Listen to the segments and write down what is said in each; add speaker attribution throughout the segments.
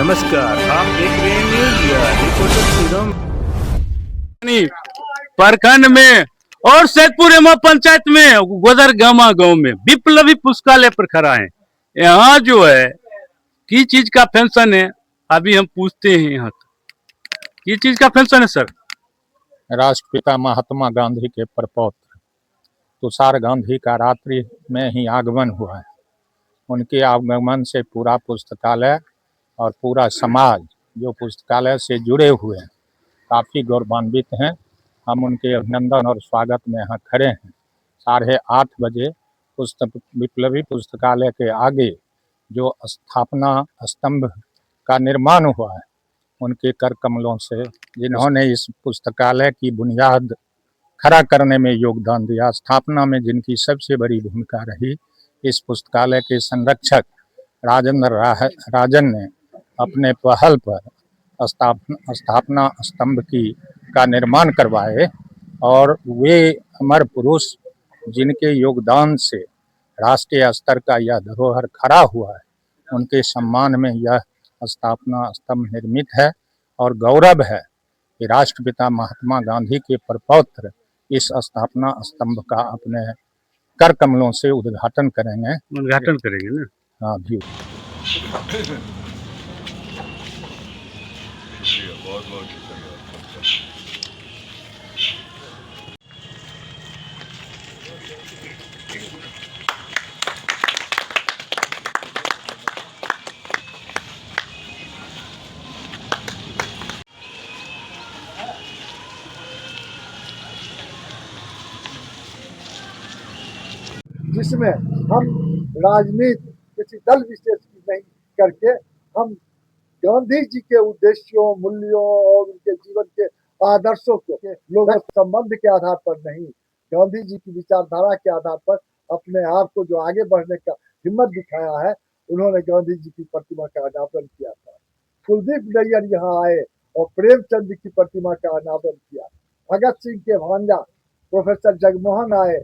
Speaker 1: नमस्कार, आप देख रहे हैं न्यूज या रिपोर्टर श्रीराम प्रखंड में और सैदपुर एमा पंचायत में गोदरगामा गांव में विप्लवी पुस्तकालय पर खड़ा है। यहाँ जो है की चीज का फंक्शन है, अभी हम पूछते हैं यहाँ की चीज का फंक्शन है सर।
Speaker 2: राष्ट्रपिता महात्मा गांधी के प्रपौत्र तुषार गांधी का रात्रि में ही आगमन हुआ है। उनके आगमन से पूरा पुस्तकालय और पूरा समाज जो पुस्तकालय से जुड़े हुए हैं काफ़ी गौरवान्वित हैं। हम उनके अभिनंदन और स्वागत में यहाँ खड़े हैं। 8:30 बजे विप्लवी पुस्तकालय के आगे जो स्थापना स्तंभ का निर्माण हुआ है, उनके कर कमलों से जिन्होंने इस पुस्तकालय की बुनियाद खड़ा करने में योगदान दिया, स्थापना में जिनकी सबसे बड़ी भूमिका रही, इस पुस्तकालय के संरक्षक राजन ने अपने पहल पर स्थापना स्तंभ का निर्माण करवाए और वे अमर पुरुष जिनके योगदान से राष्ट्रीय स्तर का यह धरोहर खड़ा हुआ है, उनके सम्मान में यह स्थापना स्तंभ निर्मित है। और गौरव है कि राष्ट्रपिता महात्मा गांधी के प्रपौत्र इस स्थापना स्तंभ का अपने कर कमलों से उद्घाटन करेंगे
Speaker 1: ना।
Speaker 2: हाँ भी
Speaker 3: बहुत बहुत
Speaker 4: जिसमें हम राजनीति किसी दल विशेष की नहीं करके हम गांधी जी के उद्देश्यों, मूल्यों और उनके जीवन के आदर्शों को लोगों संबंध के आधार पर नहीं, गांधी जी की विचारधारा के आधार पर अपने आप को जो आगे बढ़ने का हिम्मत दिखाया है, उन्होंने गांधी जी की प्रतिमा का अनावरण किया था। कुलदीप नैयर यहाँ आए और प्रेमचंद की प्रतिमा का अनावरण किया। भगत सिंह के भांजा प्रोफेसर जगमोहन आए,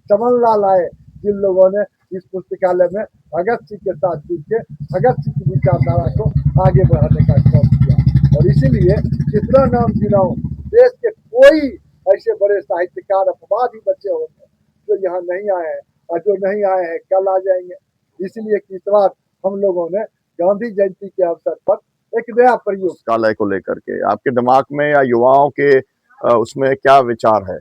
Speaker 4: चमन लाल आए, जिन लोगों ने इस पुस्तकालय में भगत सिंह के साथ जुड़ के भगत सिंह की विचारधारा को आगे बढ़ाने का काम किया। और इसीलिए जितना नाम गिनाऊं, देश के कोई ऐसे बड़े साहित्यकार अपवाद ही बचे होंगे जो यहाँ नहीं आए हैं, और जो नहीं आए हैं कल आ जाएंगे। इसलिए इस बार हम लोगों ने गांधी जयंती के अवसर पर एक नया प्रयोग
Speaker 3: पुस्तकालय को लेकर के आपके दिमाग में या युवाओं के उसमें क्या विचार है?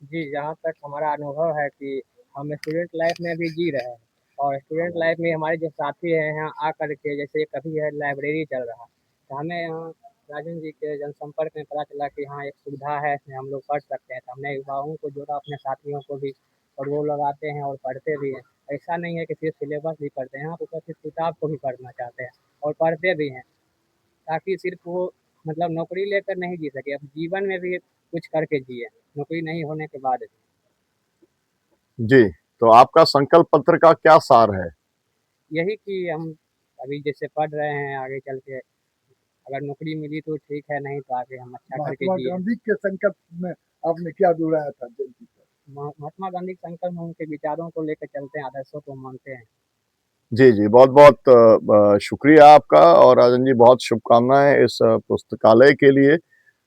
Speaker 5: जी, जहाँ तक हमारा अनुभव है कि हम स्टूडेंट लाइफ में भी जी रहे हैं और स्टूडेंट लाइफ में हमारे जो साथी हैं यहाँ आकर के, जैसे कभी है लाइब्रेरी चल रहा, तो हमें यहाँ राजन जी के जनसंपर्क में पता चला कि यहाँ एक सुविधा है, इसमें हम लोग पढ़ सकते हैं। तो हमने युवाओं को जोड़ा, अपने साथियों को भी, और वो लोग आते हैं और पढ़ते भी हैं। ऐसा नहीं है कि सिर्फ सिलेबस भी पढ़ते हैं, आप ऊपर सिर्फ किताब को भी पढ़ना चाहते हैं और पढ़ते भी हैं, ताकि सिर्फ वो मतलब नौकरी लेकर नहीं जी सके, अब जीवन में भी कुछ करके जिए, नौकरी नहीं होने के बाद।
Speaker 3: जी, तो आपका संकल्प पत्र का क्या सार है?
Speaker 5: यही कि हम अभी जैसे पढ़ रहे हैं, आगे चल के अगर नौकरी मिली तो ठीक है, नहीं तो आगे हम अच्छा करके जिए।
Speaker 4: गांधी के संकल्प में आपने क्या दोहराया था जयंती पर?
Speaker 5: महात्मा गांधी के संकल्प में उनके विचारों को लेकर चलते हैं, आदर्शों को मानते हैं।
Speaker 3: जी जी, बहुत बहुत शुक्रिया आपका, और राजन जी बहुत शुभकामनाएं इस पुस्तकालय के लिए।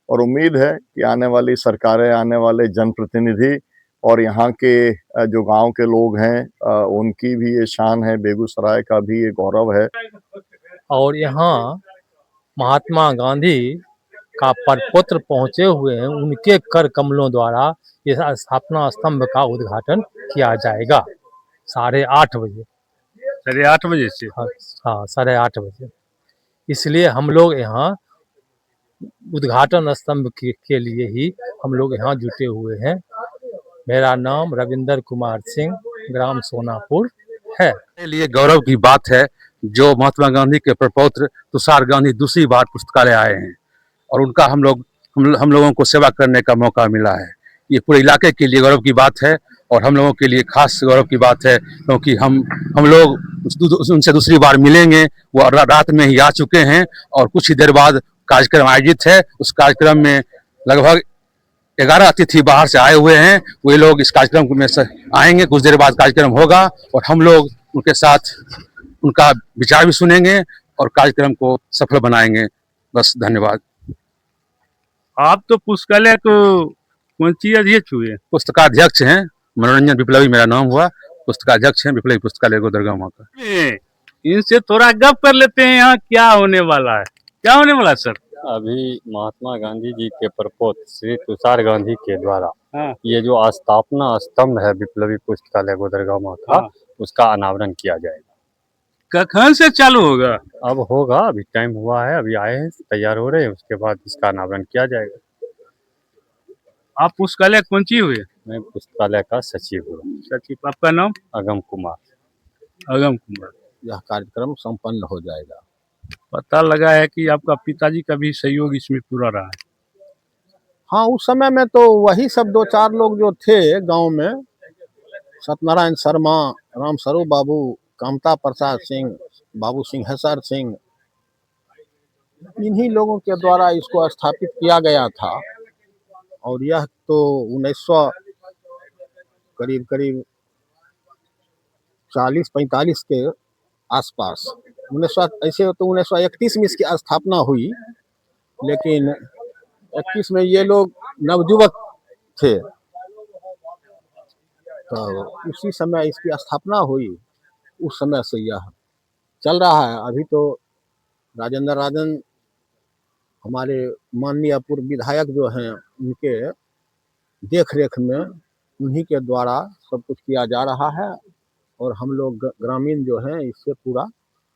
Speaker 3: और उम्मीद है कि आने वाली सरकारें, आने वाले जनप्रतिनिधि और यहाँ के जो गांव के लोग हैं उनकी भी ये शान है, बेगूसराय का भी ये गौरव है।
Speaker 2: और यहाँ महात्मा गांधी का प्रपौत्र पहुँचे हुए हैं, उनके कर कमलों द्वारा इस स्थापना स्तंभ का उद्घाटन किया जाएगा 8:30 बजे।
Speaker 1: 8:30 बजे से?
Speaker 2: हाँ, 8:30 बजे। इसलिए हम लोग यहाँ उद्घाटन स्तंभ के लिए ही हम लोग यहाँ जुटे हुए हैं। मेरा नाम रविंदर कुमार सिंह, ग्राम सोनापुर है।
Speaker 1: मेरे लिए गौरव की बात है जो महात्मा गांधी के प्रपौत्र तुषार गांधी दूसरी बार पुस्तकालय आए हैं और उनका हम लोगों को सेवा करने का मौका मिला है। ये पूरे इलाके के लिए गौरव की बात है और हम लोगों के लिए खास गौरव की बात है, क्योंकि हम लोग उनसे दूसरी बार मिलेंगे। वो रात में ही आ चुके हैं और कुछ ही देर बाद कार्यक्रम आयोजित है। उस कार्यक्रम में लगभग 11 अतिथि बाहर से आए हुए हैं। वे लोग इस कार्यक्रम में से आएंगे, कुछ देर बाद कार्यक्रम होगा और हम लोग उनके साथ उनका विचार भी सुनेंगे और कार्यक्रम को सफल बनाएंगे। बस धन्यवाद।
Speaker 6: आप तो पुस्तकालय को कौन सी अध्यक्ष हुए?
Speaker 1: पुस्तकाध्यक्ष हैं, मनोरंजन विप्लवी मेरा नाम हुआ। पुस्तकाध्यक्ष हैं विप्लवी पुस्तकालय गोदरगांव का।
Speaker 6: इनसे थोड़ा गप कर लेते हैं, यहाँ क्या होने वाला है? क्या होने वाला है सर?
Speaker 7: अभी महात्मा गांधी जी के प्रपोत्र श्री तुषार गांधी के द्वारा
Speaker 6: हाँ।
Speaker 7: ये जो स्थापना स्तंभ है विप्लवी पुस्तकालय गोदरगांव का,
Speaker 6: हाँ।
Speaker 7: उसका अनावरण किया जाएगा।
Speaker 6: कखन से चालू होगा?
Speaker 7: अब होगा, अभी टाइम हुआ है, अभी आए हैं, तैयार हो रहे हैं, उसके बाद इसका अनावरण किया जाएगा।
Speaker 6: आप पुस्तकालय कौन सी हुए?
Speaker 7: मैं पुस्तकालय का सचिव हूँ।
Speaker 6: सचिव, आपका नाम?
Speaker 7: अगम कुमार।
Speaker 6: अगम कुमार।
Speaker 2: यह कार्यक्रम संपन्न हो जाएगा।
Speaker 6: पता लगा है कि आपका पिताजी का भी सहयोग इसमें पूरा रहा है।
Speaker 2: हाँ, उस समय में तो वही सब 2-4 लोग जो थे गांव में, सत्यनारायण शर्मा, राम स्वरूप बाबू, कामता प्रसाद सिंह, बाबू सिंहेश्वर सिंह, इन्हीं लोगों के द्वारा इसको स्थापित किया गया था। और यह तो 1900 करीब 40-45 के आसपास, 1900 ऐसे तो 1931 में इसकी स्थापना हुई, लेकिन 21 में ये लोग नवयुवक थे, तो उसी समय इसकी स्थापना हुई। उस समय से यह चल रहा है। अभी तो राजेंद्र राजन हमारे माननीय पूर्व विधायक जो हैं, उनके देख रेख में उन्हीं के द्वारा सब कुछ किया जा रहा है, और हम लोग ग्रामीण जो हैं इससे पूरा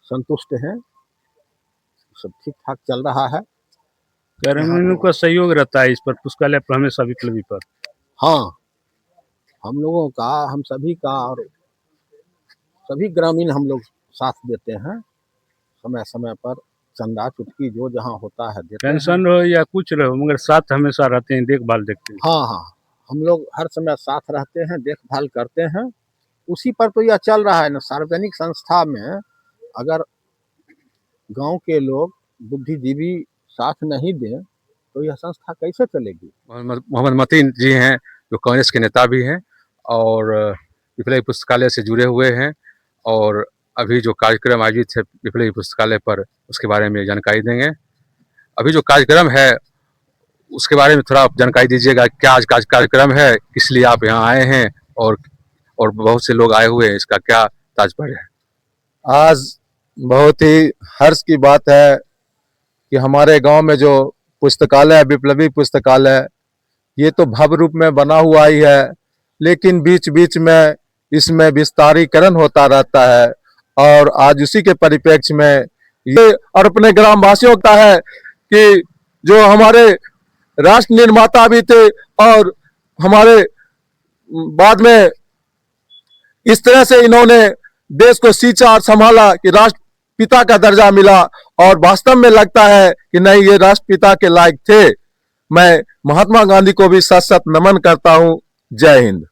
Speaker 2: संतुष्ट हैं। सब ठीक ठाक चल रहा है।
Speaker 6: ग्रामीणों का सहयोग रहता है इस पर, पुस्तकालय पर हमेशा विप्लवी पर।
Speaker 2: हाँ, हम लोगों का, हम सभी का, और सभी ग्रामीण हम लोग साथ देते हैं। समय समय पर चंदा चुटकी जो जहाँ होता है देते हैं।
Speaker 6: पेंशन हो या कुछ रहो, मगर साथ हमेशा रहते हैं, देखभाल देखते हैं।
Speaker 2: हाँ हाँ, हम लोग हर समय साथ रहते हैं, देखभाल करते हैं। उसी पर तो यह चल रहा है ना। सार्वजनिक संस्था में अगर गांव के लोग बुद्धिजीवी साथ नहीं दें तो यह संस्था कैसे चलेगी?
Speaker 1: मोहम्मद मतीन जी हैं, जो कांग्रेस के नेता भी हैं और विप्लवी पुस्तकालय से जुड़े हुए हैं, और अभी जो कार्यक्रम आयोजित है विप्लवी पुस्तकालय पर, उसके बारे में जानकारी देंगे। अभी जो कार्यक्रम है उसके बारे में थोड़ा आप जानकारी दीजिएगा। क्या आज का कार्यक्रम है, किस लिए आप यहाँ आए हैं, और बहुत से लोग आए हुए हैं, इसका क्या तात्पर्य है?
Speaker 8: आज बहुत ही हर्ष की बात है कि हमारे गांव में जो पुस्तकालय, विप्लवी पुस्तकालय, ये तो भव्य रूप में बना हुआ ही है, लेकिन बीच बीच में इसमें विस्तारीकरण होता रहता है। और आज उसी के परिप्रेक्ष्य में ये और अपने ग्रामवासियों का है कि जो हमारे राष्ट्र निर्माता भी थे और हमारे बाद में इस तरह से इन्होंने देश को सींचा और संभाला कि राष्ट्रपिता का दर्जा मिला, और वास्तव में लगता है कि नहीं, ये राष्ट्रपिता के लायक थे। मैं महात्मा गांधी को भी सत सत नमन करता हूं। जय हिंद।